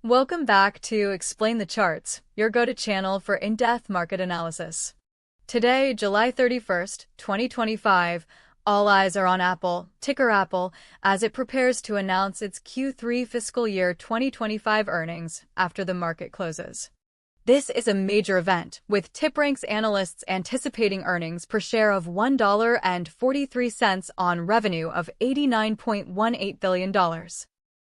Welcome back to Explain the Charts, your go-to channel for in-depth market analysis. Today, July 31st, 2025, all eyes are on Apple, ticker Apple, as it prepares to announce its Q3 fiscal year 2025 earnings after the market closes. This is a major event, with TipRanks analysts anticipating earnings per share of $1.43 on revenue of $89.18 billion.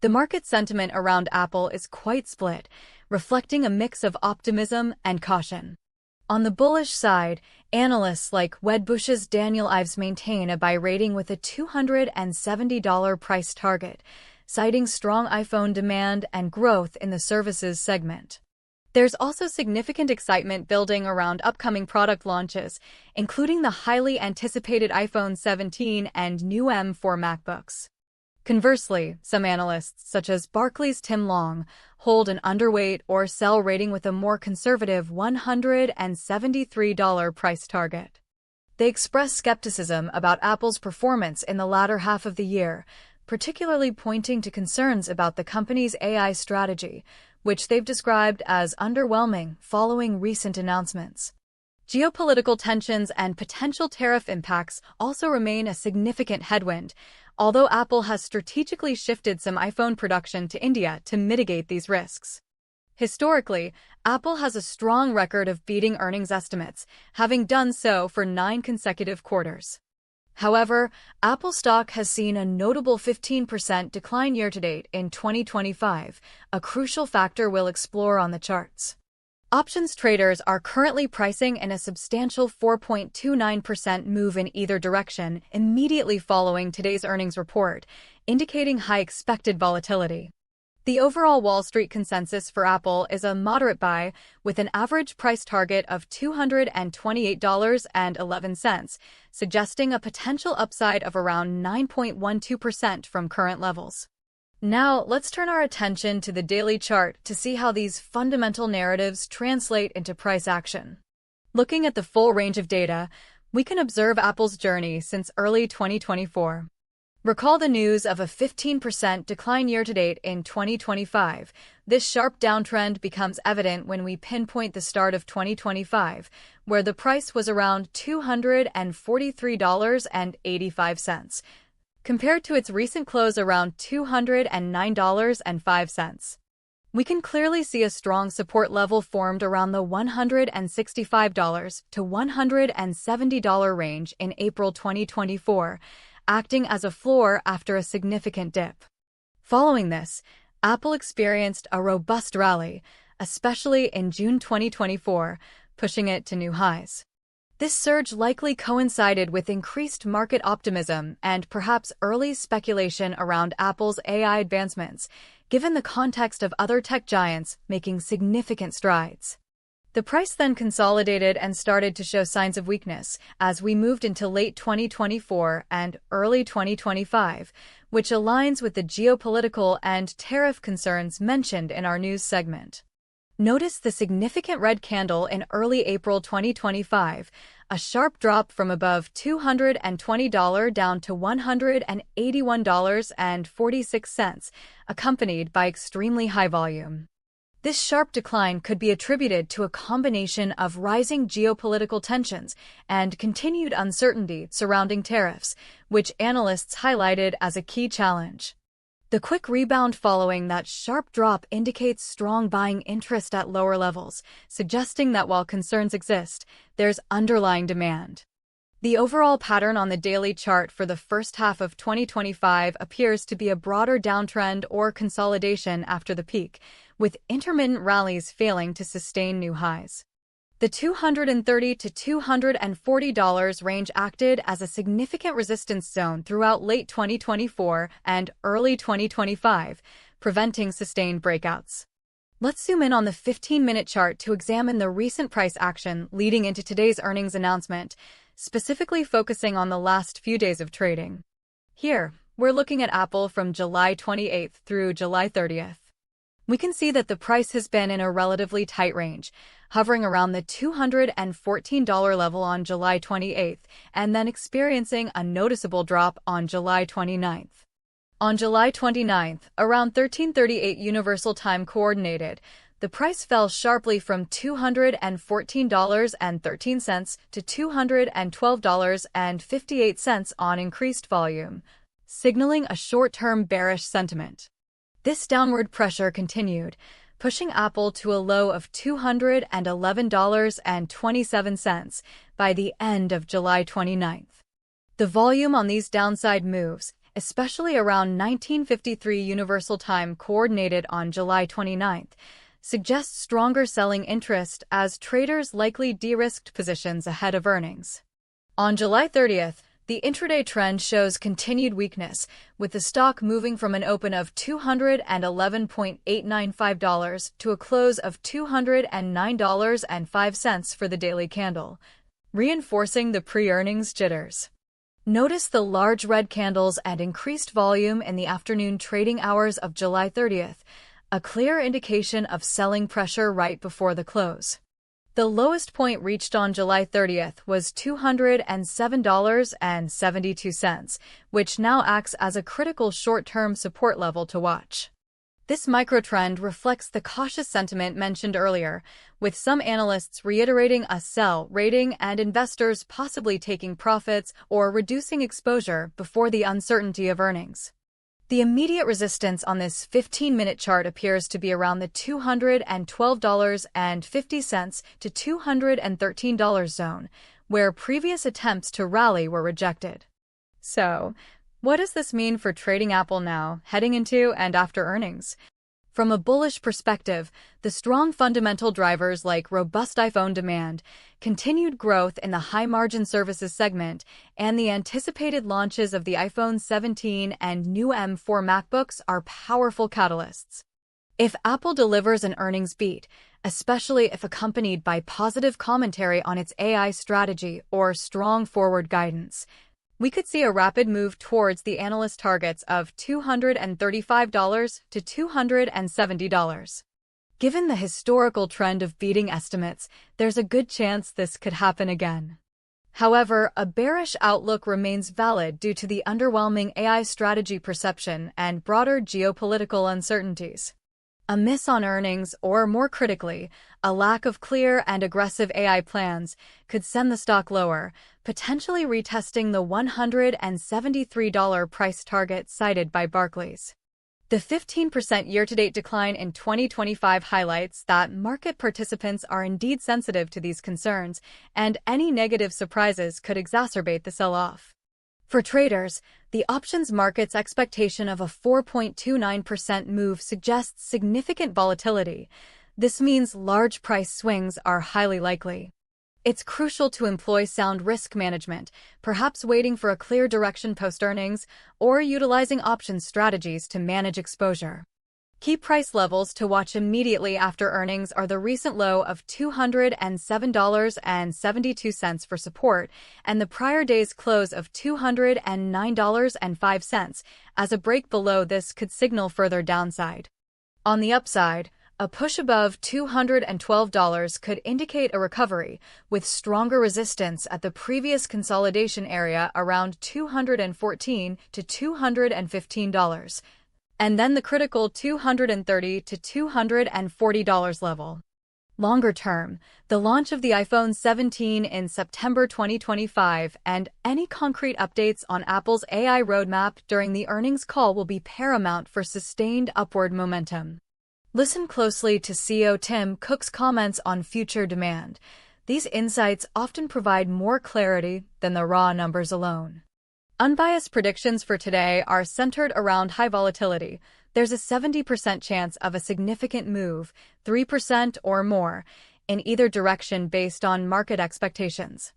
The market sentiment around Apple is quite split, reflecting a mix of optimism and caution. On the bullish side, analysts like Wedbush's Daniel Ives maintain a buy rating with a $270 price target, citing strong iPhone demand and growth in the services segment. There's also significant excitement building around upcoming product launches, including the highly anticipated iPhone 17 and new M4 MacBooks. Conversely, some analysts, such as Barclays' Tim Long, hold an underweight or sell rating with a more conservative $173 price target. They express skepticism about Apple's performance in the latter half of the year, particularly pointing to concerns about the company's AI strategy, which they've described as underwhelming following recent announcements. Geopolitical tensions and potential tariff impacts also remain a significant headwind, although Apple has strategically shifted some iPhone production to India to mitigate these risks. Historically, Apple has a strong record of beating earnings estimates, having done so for 9 consecutive quarters. However, Apple stock has seen a notable 15% decline year-to-date in 2025, a crucial factor we'll explore on the charts. Options traders are currently pricing in a substantial 4.29% move in either direction immediately following today's earnings report, indicating high expected volatility. The overall Wall Street consensus for Apple is a moderate buy, with an average price target of $228.11, suggesting a potential upside of around 9.12% from current levels. Now, let's turn our attention to the daily chart to see how these fundamental narratives translate into price action. Looking at the full range of data, we can observe Apple's journey since early 2024. Recall the news of a 15% decline year-to-date in 2025. This sharp downtrend becomes evident when we pinpoint the start of 2025, where the price was around $243.85. compared to its recent close around $209.05. We can clearly see a strong support level formed around the $165 to $170 range in April 2024, acting as a floor after a significant dip. Following this, Apple experienced a robust rally, especially in June 2024, pushing it to new highs. This surge likely coincided with increased market optimism and perhaps early speculation around Apple's AI advancements, given the context of other tech giants making significant strides. The price then consolidated and started to show signs of weakness as we moved into late 2024 and early 2025, which aligns with the geopolitical and tariff concerns mentioned in our news segment. Notice the significant red candle in early April 2025, a sharp drop from above $220 down to $181.46, accompanied by extremely high volume. This sharp decline could be attributed to a combination of rising geopolitical tensions and continued uncertainty surrounding tariffs, which analysts highlighted as a key challenge. The quick rebound following that sharp drop indicates strong buying interest at lower levels, suggesting that while concerns exist, there's underlying demand. The overall pattern on the daily chart for the first half of 2025 appears to be a broader downtrend or consolidation after the peak, with intermittent rallies failing to sustain new highs. The $230 to $240 range acted as a significant resistance zone throughout late 2024 and early 2025, preventing sustained breakouts. Let's zoom in on the 15-minute chart to examine the recent price action leading into today's earnings announcement, specifically focusing on the last few days of trading. Here, we're looking at Apple from July 28th through July 30th. We can see that the price has been in a relatively tight range, hovering around the $214 level on July 28th and then experiencing a noticeable drop on July 29th. On July 29th, around 13:38 Universal Time Coordinated, the price fell sharply from $214.13 to $212.58 on increased volume, signaling a short-term bearish sentiment. This downward pressure continued, pushing Apple to a low of $211.27 by the end of July 29th. The volume on these downside moves, especially around 1953 Universal Time Coordinated on July 29th, suggests stronger selling interest as traders likely de-risked positions ahead of earnings. On July 30th, the intraday trend shows continued weakness, with the stock moving from an open of $211.895 to a close of $209.05 for the daily candle, reinforcing the pre-earnings jitters. Notice the large red candles and increased volume in the afternoon trading hours of July 30th, a clear indication of selling pressure right before the close. The lowest point reached on July 30th was $207.72, which now acts as a critical short-term support level to watch. This microtrend reflects the cautious sentiment mentioned earlier, with some analysts reiterating a sell rating and investors possibly taking profits or reducing exposure before the uncertainty of earnings. The immediate resistance on this 15-minute chart appears to be around the $212.50 to $213 zone, where previous attempts to rally were rejected. So, what does this mean for trading Apple now, heading into and after earnings? From a bullish perspective, the strong fundamental drivers like robust iPhone demand, continued growth in the high-margin services segment, and the anticipated launches of the iPhone 17 and new M4 MacBooks are powerful catalysts. If Apple delivers an earnings beat, especially if accompanied by positive commentary on its AI strategy or strong forward guidance, we could see a rapid move towards the analyst targets of $235 to $270. Given the historical trend of beating estimates, there's a good chance this could happen again. However, a bearish outlook remains valid due to the underwhelming AI strategy perception and broader geopolitical uncertainties. A miss on earnings, or more critically, a lack of clear and aggressive AI plans, could send the stock lower, potentially retesting the $173 price target cited by Barclays. The 15% year-to-date decline in 2025 highlights that market participants are indeed sensitive to these concerns, and any negative surprises could exacerbate the sell-off. For traders, the options market's expectation of a 4.29% move suggests significant volatility. This means large price swings are highly likely. It's crucial to employ sound risk management, perhaps waiting for a clear direction post-earnings or utilizing options strategies to manage exposure. Key price levels to watch immediately after earnings are the recent low of $207.72 for support and the prior day's close of $209.05, as a break below this could signal further downside. On the upside, a push above $212 could indicate a recovery, with stronger resistance at the previous consolidation area around $214 to $215. And then the critical $230 to $240 level. Longer term, the launch of the iPhone 17 in September 2025 and any concrete updates on Apple's AI roadmap during the earnings call will be paramount for sustained upward momentum. Listen closely to CEO Tim Cook's comments on future demand. These insights often provide more clarity than the raw numbers alone. Unbiased predictions for today are centered around high volatility. There's a 70% chance of a significant move, 3% or more, in either direction based on market expectations.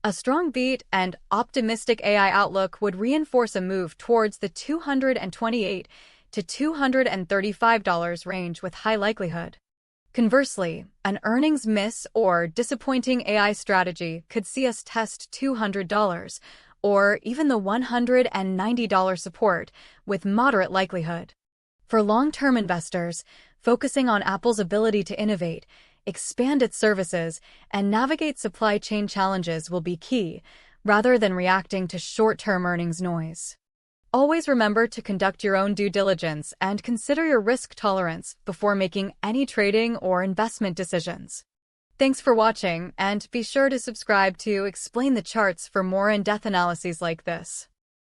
A strong beat and optimistic AI outlook would reinforce a move towards the $228 to $235 range with high likelihood. Conversely, an earnings miss or disappointing AI strategy could see us test $200 or even the $190 support with moderate likelihood. For long-term investors, focusing on Apple's ability to innovate, expand its services, and navigate supply chain challenges will be key, rather than reacting to short-term earnings noise. Always remember to conduct your own due diligence and consider your risk tolerance before making any trading or investment decisions. Thanks for watching, and be sure to subscribe to Explain the Charts for more in-depth analyses like this.